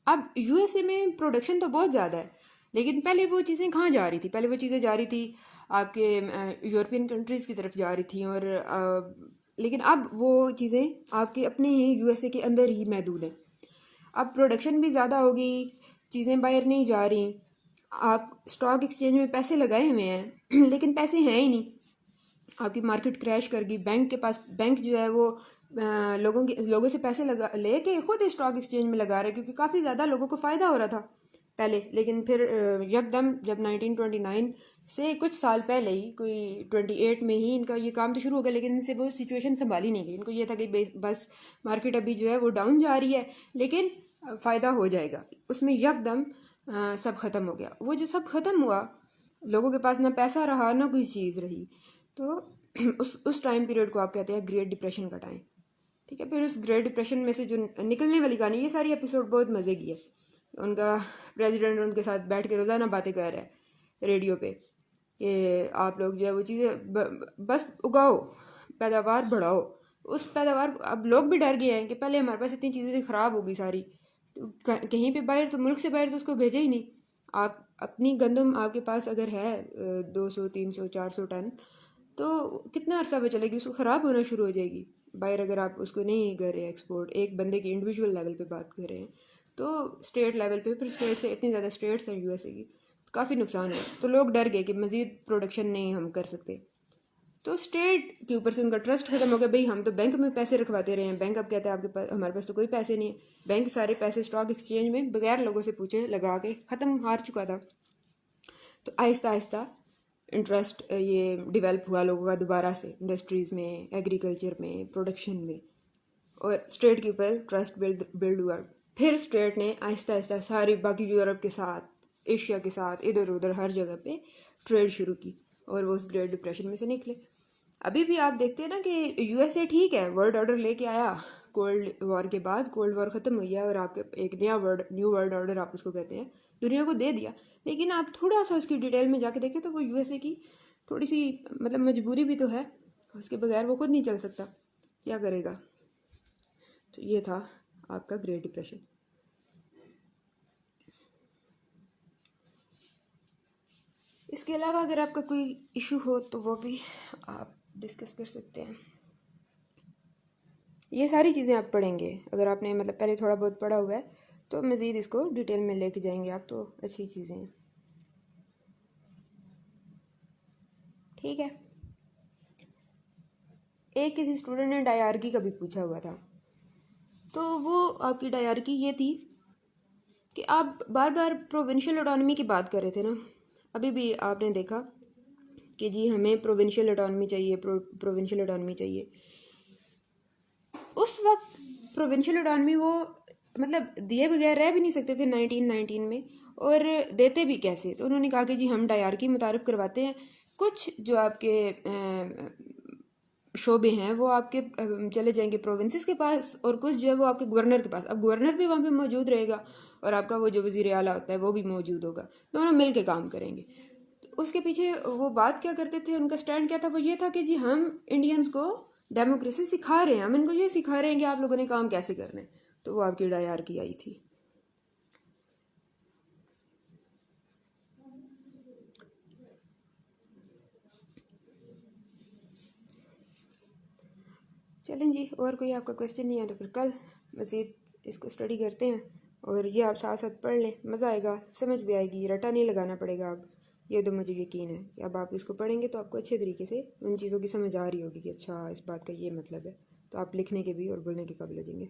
अब यूएसए में प्रोडक्शन तो बहुत ज़्यादा है, लेकिन पहले वो चीज़ें कहाँ जा रही थी, पहले वो चीज़ें जा रही थी आपके यूरोपियन कंट्रीज़ की तरफ जा रही थी, और लेकिन अब वो चीज़ें आपके अपने ही यूएसए के अंदर ही महदूद हैं। अब प्रोडक्शन भी ज़्यादा होगी, चीज़ें बाहर नहीं जा रही, आप स्टॉक एक्सचेंज में पैसे लगाए हुए हैं लेकिन पैसे हैं ही नहीं, आपकी मार्केट क्रैश कर गई। बैंक के पास, बैंक जो है वो लोगों से पैसे लगा लेके खुद स्टॉक एक्सचेंज में लगा रहे, क्योंकि काफ़ी ज़्यादा लोगों को फ़ायदा हो रहा था पहले। लेकिन फिर यकदम जब 1929 से कुछ साल पहले ही, कोई 28 में ही इनका ये काम तो शुरू हो गया, लेकिन इनसे वो सिचुएशन संभाली नहीं गई। इनको ये था कि बस मार्केट अभी जो है वो डाउन जा रही है, लेकिन फ़ायदा हो जाएगा। उसमें यकदम सब ख़त्म हो गया। वो जो सब ख़त्म हुआ, लोगों के पास ना पैसा रहा ना कोई चीज़ रही, तो उस टाइम पीरियड को आप कहते हैं ग्रेट डिप्रेशन का टाइम। ठीक है, फिर उस ग्रेट डिप्रेशन में से जो निकलने वाली कहानी, ये सारी एपिसोड बहुत मज़े की है। उनका प्रेसिडेंट उनके साथ बैठ के रोज़ाना बातें कर रहा है रेडियो पे कि आप लोग जो है वो चीज़ें बस उगाओ, पैदावार बढ़ाओ। उस पैदावार, अब लोग भी डर गए हैं कि पहले हमारे पास इतनी चीज़ें ख़राब हो गई सारी, कहीं पे बाहर तो, मुल्क से बाहर तो उसको भेजे ही नहीं। आप अपनी गंदम आपके पास अगर है 200 300 400 टन, तो कितना अरसा वो चलेगी, उसको ख़राब होना शुरू हो जाएगी बाहर अगर आप उसको नहीं कर रहे एक्सपोर्ट। एक बंदे की इंडिविजुअल लेवल पे बात कर रहे हैं, तो स्टेट लेवल पे, फिर स्टेट से इतनी ज़्यादा स्टेट्स हैं यूएसए की, तो काफ़ी नुकसान है। तो लोग डर गए कि मज़ीद प्रोडक्शन नहीं हम कर सकते, तो स्टेट के ऊपर से उनका ट्रस्ट खत्म हो गया। भाई हम तो बैंक में पैसे रखवाते रहे हैं, बैंक अब कहता है आपके पास, हमारे पास तो कोई पैसे नहीं है। बैंक सारे पैसे स्टॉक एक्सचेंज में बगैर लोगों से पूछे लगा के ख़त्म, हार चुका था। तो आहिस्ता आहिस्ता इंटरेस्ट ये डेवलप हुआ लोगों का दोबारा से इंडस्ट्रीज़ में, एग्रीकल्चर में, प्रोडक्शन में, और स्टेट के ऊपर ट्रस्ट बिल्ड हुआ। फिर स्टेट ने आहिस्ता आहिस्ता सारी बाकी यूरोप के साथ, एशिया के साथ, इधर उधर हर जगह पे ट्रेड शुरू की और वो उस ग्रेट डिप्रेशन में से निकले। अभी भी आप देखते हैं ना कि यूएसए ठीक है, वर्ल्ड ऑर्डर लेके आया कोल्ड वॉर के बाद, कोल्ड वॉर ख़त्म हो गया और आपके एक नया न्यू वर्ल्ड ऑर्डर आप उसको कहते हैं, दुनिया को दे दिया। लेकिन आप थोड़ा सा उसकी डिटेल में जाके देखें तो वो यूएसए की थोड़ी सी मतलब मजबूरी भी तो है, उसके बगैर वो खुद नहीं चल सकता, क्या करेगा। तो ये था आपका ग्रेट डिप्रेशन। इसके अलावा अगर आपका कोई इशू हो तो वो भी आप डिस्कस कर सकते हैं। ये सारी चीज़ें आप पढ़ेंगे, अगर आपने मतलब पहले थोड़ा बहुत पढ़ा हुआ है तो मज़ीद इसको डिटेल में लेके जाएंगे आप, तो अच्छी चीज़ें हैं। ठीक है। एक किसी स्टूडेंट ने डायरकी का भी पूछा हुआ था, तो वो आपकी डायरकी ये थी कि आप बार बार प्रोविंशियल ऑटोनॉमी की बात कर रहे थे ना। अभी भी आपने देखा कि जी हमें प्रोविंशियल ऑटोनॉमी चाहिए, प्रोविंशियल ऑटोनॉमी चाहिए। उस वक्त प्रोविंशियल ऑटोनॉमी वो मतलब दिए बगैर रह भी नहीं सकते थे 1919 में, और देते भी कैसे। तो उन्होंने कहा कि जी हम डायरकी मुतारफ़ करवाते हैं, कुछ जो आपके शोबे हैं वो आपके चले जाएंगे प्रोविंसेस के पास, और कुछ जो है वो आपके गवर्नर के पास। अब गवर्नर भी वहाँ पे मौजूद रहेगा और आपका वो जो वज़ीर आला होता है वो भी मौजूद होगा, दोनों मिल के काम करेंगे। उसके पीछे वो बात क्या करते थे, उनका स्टैंड क्या था, वो ये था कि जी हम इंडियंस को डेमोक्रेसी सिखा रहे हैं, हम इनको ये सिखा रहे हैं कि आप लोगों ने काम कैसे करना है। तो वो आपकी डायरकी आई थी। चलें जी, और कोई आपका क्वेश्चन नहीं है तो फिर कल मज़ीद इसको स्टडी करते हैं, और ये आप साथ साथ पढ़ लें, मज़ा आएगा, समझ भी आएगी, रटा नहीं लगाना पड़ेगा अब। ये तो मुझे यकीन है कि अब आप इसको पढ़ेंगे तो आपको अच्छे तरीके से उन चीज़ों की समझ आ रही होगी कि अच्छा इस बात का ये मतलब है, तो आप लिखने के भी और बोलने के काबिल हो जाएंगे।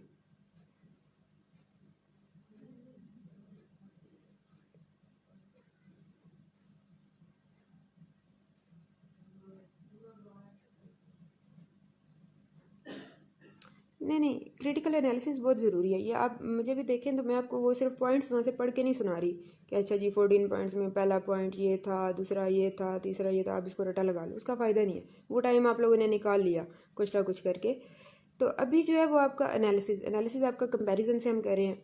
नहीं नहीं, क्रिटिकल एनालिसिस बहुत ज़रूरी है। ये आप मुझे भी देखें तो मैं आपको वो सिर्फ पॉइंट्स वहाँ से पढ़ के नहीं सुना रही कि अच्छा जी 14 पॉइंट्स में पहला पॉइंट ये था, दूसरा ये था, तीसरा ये था, आप इसको रटा लगा लो, उसका फ़ायदा नहीं है। वो टाइम आप लोगों ने निकाल लिया कुछ ना कुछ करके। तो अभी जो है वो आपका एनालिसिस एनालिसिस आपका कंपैरिजन से हम कर रहे हैं।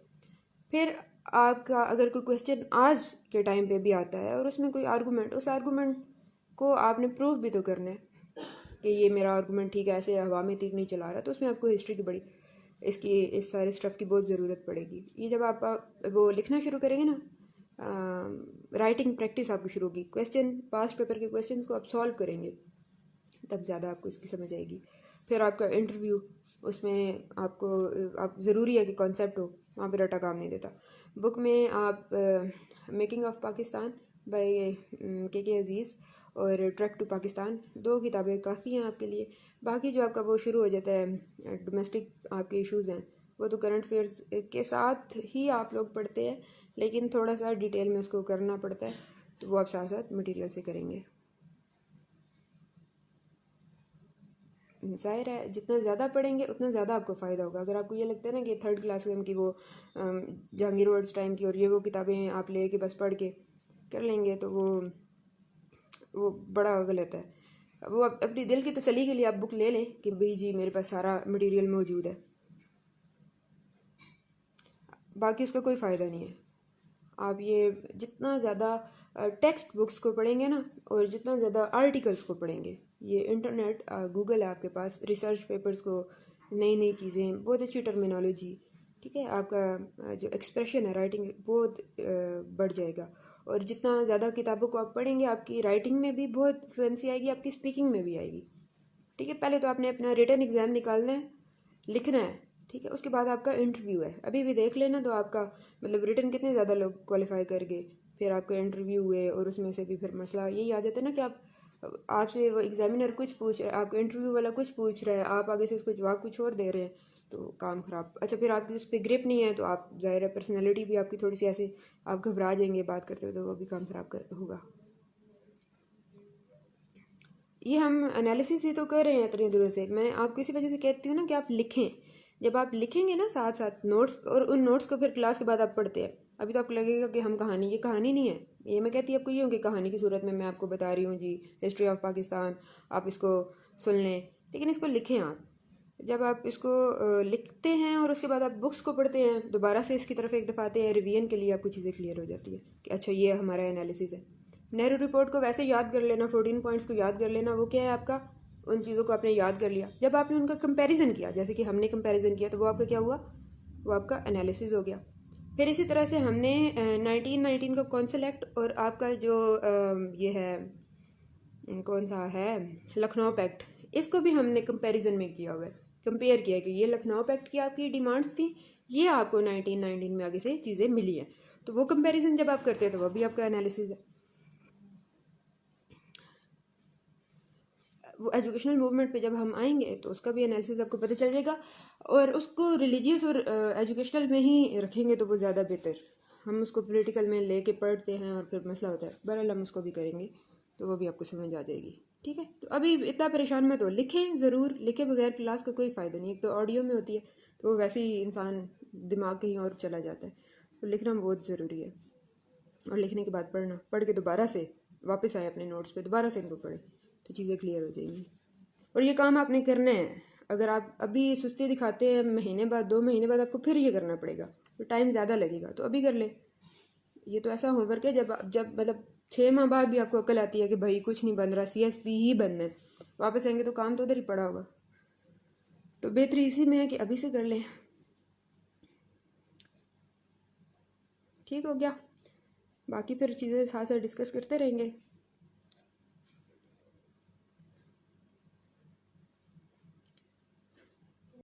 फिर आपका अगर कोई क्वेश्चन आज के टाइम पे भी आता है और उसमें कोई आर्गूमेंट, उस आर्गूमेंट को आपने प्रूव भी तो करना है कि ये मेरा आर्गूमेंट ठीक है, ऐसे हवा में तीर नहीं चला रहा। तो उसमें आपको हिस्ट्री की बड़ी इसकी इस सारे स्टफ़ की बहुत ज़रूरत पड़ेगी। ये जब आप वो लिखना शुरू करेंगे ना, राइटिंग प्रैक्टिस आपकी शुरू होगी, क्वेश्चन पास्ट पेपर के क्वेश्चंस को आप सॉल्व करेंगे, तब ज़्यादा आपको इसकी समझ आएगी। फिर आपका इंटरव्यू, उसमें आपको आप ज़रूरी है कि कॉन्सेप्ट हो, वहाँ पे रटा काम नहीं देता। बुक में आप मेकिंग ऑफ पाकिस्तान बाय के अज़ीज़ और ट्रैक टू पाकिस्तान, दो किताबें काफ़ी हैं आपके लिए। बाकी जो आपका वो शुरू हो जाता है डोमेस्टिक आपके इश्यूज़ हैं, वो तो करंट अफेयर्स के साथ ही आप लोग पढ़ते हैं, लेकिन थोड़ा सा डिटेल में उसको करना पड़ता है, तो वो आप साथ साथ मटेरियल से करेंगे। ज़ाहिर है जितना ज़्यादा पढ़ेंगे उतना ज़्यादा आपको फ़ायदा होगा। अगर आपको ये लगता है ना कि थर्ड क्लास की वो जहांगीर वर्ड्स टाइम की और ये वो किताबें आप ले के बस पढ़ के कर लेंगे, तो वो बड़ा गलत है। वो अपनी दिल की तसल्ली के लिए आप बुक ले लें कि भाई जी मेरे पास सारा मटेरियल मौजूद है, बाकी उसका कोई फ़ायदा नहीं है। आप ये जितना ज़्यादा टेक्स्ट बुक्स को पढ़ेंगे ना, और जितना ज़्यादा आर्टिकल्स को पढ़ेंगे, ये इंटरनेट गूगल है आपके पास, रिसर्च पेपर्स को, नई नई चीज़ें, बहुत अच्छी टर्मिनोलॉजी, ठीक है, आपका जो एक्सप्रेशन है राइटिंग बहुत बढ़ जाएगा। और जितना ज़्यादा किताबों को आप पढ़ेंगे आपकी राइटिंग में भी बहुत फ्लुएंसी आएगी, आपकी स्पीकिंग में भी आएगी। ठीक है, पहले तो आपने अपना रिटन एग्ज़ाम निकालना है, लिखना है, ठीक है, उसके बाद आपका इंटरव्यू है। अभी भी देख लेना तो आपका मतलब रिटन कितने ज़्यादा लोग क्वालिफाई कर गए, फिर आपका इंटरव्यू हुए, और उसमें से भी फिर मसला यही आ जाता है ना कि आपसे वो एग्जामिनर कुछ पूछ रहा है, आपका इंटरव्यू वाला कुछ पूछ रहा है, आप आगे से उसको जवाब कुछ और दे रहे हैं, तो काम ख़राब। अच्छा, फिर आपकी उस पर ग्रिप नहीं है तो आप ज़ाहिर है पर्सनैलिटी भी आपकी थोड़ी सी ऐसे, आप घबरा जाएंगे बात करते हो, तो वो भी काम ख़राब होगा। ये हम एनालिसिस ही तो कर रहे हैं इतनी दूर से। मैं आपको इसी वजह से कहती हूँ ना कि आप लिखें। जब आप लिखेंगे ना साथ साथ नोट्स, और उन नोट्स को फिर क्लास के बाद आप पढ़ते हैं, अभी तो आपको लगेगा कि हम कहानी, ये कहानी नहीं है। ये मैं कहती आपको ये हूँ कि कहानी की सूरत में मैं आपको बता रही हूँ जी, हिस्ट्री ऑफ पाकिस्तान, आप इसको सुन लें, लेकिन इसको लिखें आप। जब आप इसको लिखते हैं और उसके बाद आप बुक्स को पढ़ते हैं, दोबारा से इसकी तरफ एक दफ़ा आते हैं रिवीजन के लिए, आपको चीज़ें क्लियर हो जाती है कि अच्छा ये हमारा एनालिसिस है। नेहरू रिपोर्ट को वैसे याद कर लेना, 14 पॉइंट्स को याद कर लेना, वो क्या है आपका, उन चीज़ों को आपने याद कर लिया। जब आपने उनका कंपैरिजन किया, जैसे कि हमने कंपैरिजन किया, तो वो आपका क्या हुआ, वो आपका एनालिसिस हो गया। फिर इसी तरह से हमने 1919 का कौंसिल एक्ट और आपका जो ये है कौन सा है, लखनऊ पैक्ट, इसको भी हमने कंपैरिजन में किया हुआ है, कंपेयर किया कि ये लखनऊ पैक्ट की आपकी डिमांड्स थी, ये आपको 1919 में आगे से चीज़ें मिली हैं। तो वो कंपैरिजन जब आप करते हैं तो वो भी आपका एनालिसिस है। वो एजुकेशनल मूवमेंट पे जब हम आएंगे तो उसका भी एनालिसिस आपको पता चल जाएगा, और उसको रिलीजियस और एजुकेशनल में ही रखेंगे तो वो ज़्यादा बेहतर। हम उसको पॉलिटिकल में लेके पढ़ते हैं और फिर मसला होता है। बहरहाल हम उसको भी करेंगे तो वो भी आपको समझ आ जाएगी। ठीक है, तो अभी इतना परेशान मत हो, लिखें ज़रूर, लिखे बगैर क्लास का कोई फ़ायदा नहीं। एक तो ऑडियो में होती है तो वो वैसे ही इंसान दिमाग कहीं और चला जाता है, तो लिखना बहुत ज़रूरी है। और लिखने के बाद पढ़ना, पढ़ के दोबारा से वापस आए अपने नोट्स पे, दोबारा से इनको पढ़ें तो चीज़ें क्लियर हो जाएंगी। और ये काम आपने करना है। अगर आप अभी सुस्ती दिखाते हैं, महीने बाद 2 महीने बाद आपको फिर ये करना पड़ेगा, तो टाइम ज़्यादा लगेगा, तो अभी कर ले। ये तो ऐसा होमवर्क है जब जब मतलब 6 माह बाद भी आपको अक्ल आती है कि भाई कुछ नहीं बन रहा, CSP ही बनना है, वापस आएंगे तो काम तो उधर ही पड़ा होगा। तो बेहतरी इसी में है कि अभी से कर लें। ठीक हो गया, बाकी फिर चीज़ें साथ साथ डिस्कस करते रहेंगे।